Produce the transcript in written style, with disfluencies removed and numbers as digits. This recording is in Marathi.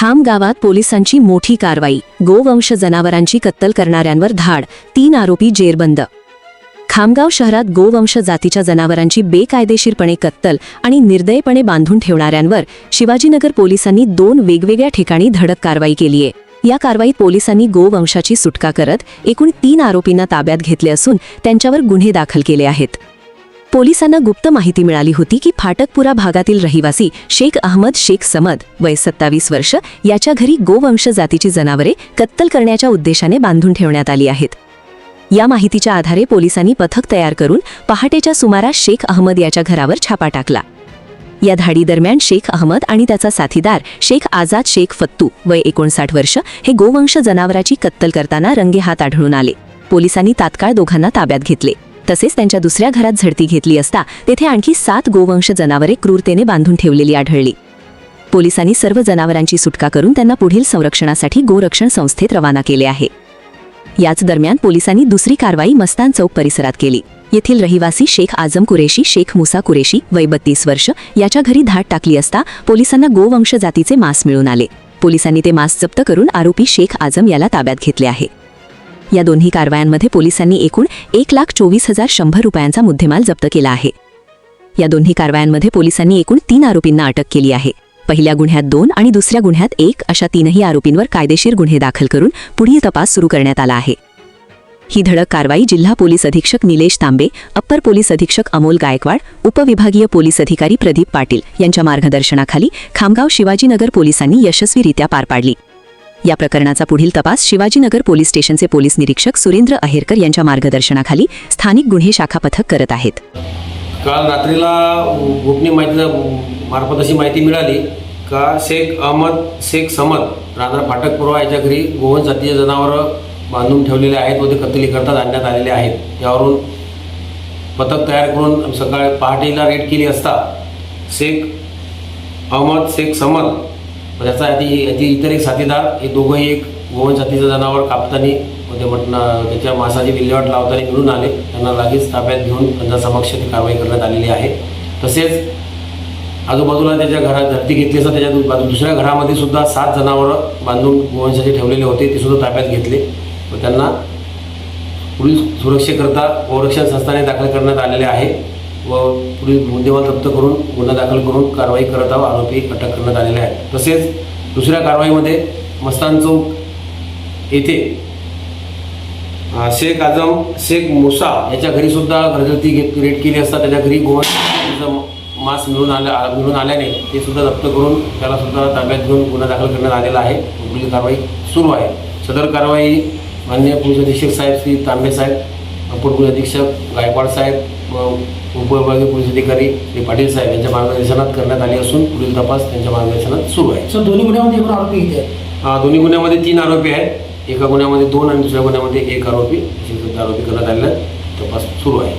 खाम गावात पोलिसांची मोठी कारवाई, गोवंश जनावरांची कत्तल करणाऱ्यांवर धाड, 3 आरोपी जेरबंद। खामगाव शहरात गोवंश जातीच्या जनावरांची बेकायदेशीरपणे कत्तल आणि निर्दयपणे बांधून ठेवणाऱ्यांवर शिवाजीनगर पोलिसांनी 2 वेगवेगळ्या ठिकाणी धडक कारवाई केली आहे। या कारवाईत पोलिसांनी गोवंशाची सुटका करत एकूण 3 आरोपींना ताब्यात घेतले असून त्यांच्यावर गुन्हे दाखल केले आहेत। पोलिसांना गुप्त माहिती मिळाली होती की फाटकपुरा भागातील रहिवासी शेख अहमद शेख समद वय 27 वर्ष याच्या घरी गोवंश जातीची जनावरे कत्तल करण्याच्या उद्देशाने बांधून ठेवण्यात आली आहेत। या माहितीच्या आधारे पोलिसांनी पथक तयार करून पहाटेच्या सुमारास शेख अहमद याच्या घरावर छापा टाकला। या धाडीदरम्यान शेख अहमद आणि त्याचा साथीदार शेख आझाद शेख फत्तू वय 59 वर्ष हे गोवंश जनावराची कत्तल करताना रंगेहात आढळून आले। पोलिसांनी तात्काळ दोघांना ताब्यात घेतले। तसेच त्यांच्या दुसऱ्या घरात झडती घेतली असता तेथे आणखी 7 गोवंश जनावरे क्रूरतेने बांधून ठेवलेली आढळली। पोलिसांनी सर्व जनावरांची सुटका करून त्यांना पुढील संरक्षणासाठी गोरक्षण संस्थेत रवाना केले आहे। याच दरम्यान पोलिसांनी दुसरी कारवाई मस्तान चौक परिसरात केली। येथील रहिवासी शेख आजम कुरेशी शेख मुसा कुरेशी वय 32 वर्ष याच्या घरी धाड टाकली असता पोलिसांना गोवंश जातीचे मांस मिळून आले। पोलिसांनी ते मांस जप्त करून आरोपी शेख आजम याला ताब्यात घेतले आहे। या दोन्ही कारवायांमध्ये पोलिसांनी एकूण 1,24,100 रुपयांचा मुद्देमाल जप्त केला आहे। या दोन्ही कारवायांमध्ये पोलिसांनी एकूण 3 आरोपींना अटक केली आहे। पहिल्या गुन्ह्यात 2 आणि दुसऱ्या गुन्ह्यात 1 अशा 3ही आरोपींवर कायदेशीर गुन्हे दाखल करून पुढील तपास सुरू करण्यात आला आहे। ही धडक कारवाई जिल्हा पोलीस अधीक्षक निलेश तांबे, अप्पर पोलीस अधीक्षक अमोल गायकवाड, उपविभागीय पोलीस अधिकारी प्रदीप पाटील यांच्या मार्गदर्शनाखाली खामगाव शिवाजीनगर पोलिसांनी यशस्वीरित्या पार पाडली। या प्रकरणाचा पुढील तपास शिवाजीनगर पोलीस स्टेशनचे पोलीस निरीक्षक सुरेंद्र अहेरकर यांच्या मार्गदर्शनाखाली स्थानिक गुन्हे शाखा पथक करत आहेत। काल रात्रीला गोपनीय मार्फत अशी माहिती मिळाली का शेख अहमद शेख समद राहणार फाटकपुरा याच्या घरी गोवंश जातीचे जनावरं बांधून ठेवलेले आहेत व ते कत्तलीकरता आणण्यात आलेले आहेत। यावरून पथक तयार करून सकाळी पहाटेला रेड केली असता शेख अहमद शेख समद त्याचा इतर एक साथीदार हे दोघंही एक गोवंश जातीचं जनावर कापताना त्याच्या मांसाची विल्हेवाट लावताना मिळून आले। त्यांना लगेच ताब्यात घेऊन त्यांच्या समक्ष ती कारवाई करण्यात आलेली आहे। तसेच आजूबाजूला त्याच्या घरात धरती घेतली असता त्याच्या दुसऱ्या घरामध्ये सुद्धा 7 जनावरं बांधून गोवंशाचे ठेवलेले होते, ते सुद्धा ताब्यात घेतले व त्यांना पुढील सुरक्षेकरता गोरक्षण संस्थाने दाखल करण्यात आलेले आहे व पुढील मुद्देमाल जप्त करून गुन्हा दाखल करून कारवाई करत आरोपी अटक करण्यात आलेले आहेत। तसेच दुसऱ्या कारवाईमध्ये मस्तान चौक येथे शेख आजम शेख मुसा याच्या घरी सुद्धा घरगुती रेड केली असता त्याच्या घरी गोवंशाचं मांस मिळून आल्याने ते सुद्धा जप्त करून त्याला सुद्धा ताब्यात घेऊन गुन्हा दाखल करण्यात आलेला आहे। पुढील कारवाई सुरू आहे। सदर कारवाई माननीय पोलीस अधीक्षक साहेब श्री तांबे साहेब, अप्पर पोलीस अधीक्षक गायकवाड साहेब व उपविभागीय पोलीस अधिकारी श्री पाटील साहेब यांच्या मार्गदर्शनात करण्यात आली असून पुढील तपास त्यांच्या मार्गदर्शनात सुरू आहे। सर, दोन्ही गुन्ह्यामध्ये एकूण आरोपी किती आहेत? दोन्ही गुन्ह्यामध्ये 3 आरोपी आहेत। एका गुन्ह्यामध्ये 2 आणि दुसऱ्या गुन्ह्यामध्ये 1 आरोपी असे आरोपी करण्यात आलेला तपास सुरू आहे।